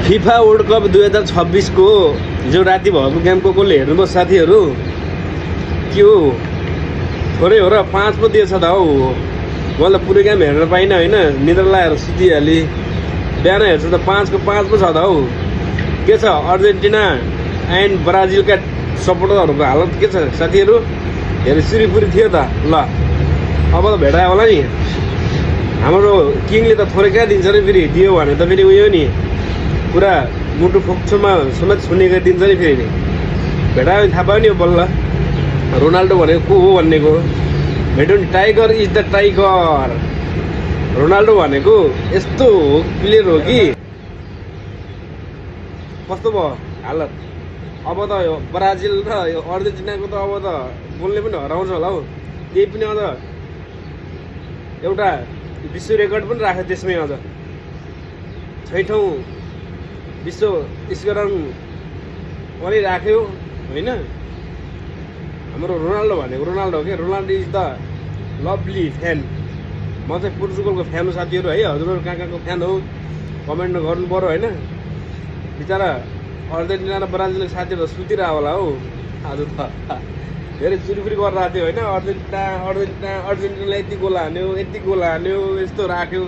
FIFA world cup 2026 को हिजो राति भएको गेम कसले हेर्नुभयो साथीहरू? के हो थोरै हो र 5 पो दिएछ त हौ। मैले पुरै गेम हेर्न पाइनँ होइन, निद्रा लागेर सुतिहालेँ। बिहान हेर्छु त 5 को 5 पो छ त हौ। के छ अर्जेन्टिना एन्ड ब्राजिलका सपोर्टरहरूको हालत के छ साथीहरू? हेर सिरिपुरी थियो त। ल अब त भेटायो होला नि। हाम्रो किङले त थोरै क्या दिन्छ नि, फेरि दियो भने त फेरि उयो नि पुरा मुटु फोक्सोमा समेत छुने गरिदिन्छ नि। फेरि भेटायो भने थाहा पायो नि बल्ल रोनाल्डो भनेको को हो भन्नेको। भेट्यो नि, tiger is the tiger. Ronaldo भनेको यस्तो प्लेयर हो कि कस्तो भयो हालत। अब त ब्राजिल र अर्जेन्टिनाको त अब त बोल्ने पनि हराउँछ होला हौ। त्यही पनि अझ एउटा विश्व रेकर्ड पनि राख्यो त्यसमै। अझ 6औं विश्व स्कोरङ पनि राख्यो होइन। हाम्रो रोनाल्डो भनेको रोनाल्डो हो कि। Ronaldo is the lovely fan. म चाहिँ पोर्चुगलको फ्यान हो साथीहरू है। हजुरहरू कहाँ कहाँको फ्यान हो कमेन्ट गर्नु पर्यो होइन। बिचरा अर्जेन्टिना र ब्राजिलको साथीहरू सुतिरह होला हौ आज त। धेरै चुरीफुरी गरेर आएको थियो होइन। अर्जेन्टिनालाई यति गोल हान्यो, यति गोल हान्यो, यस्तो राख्यो।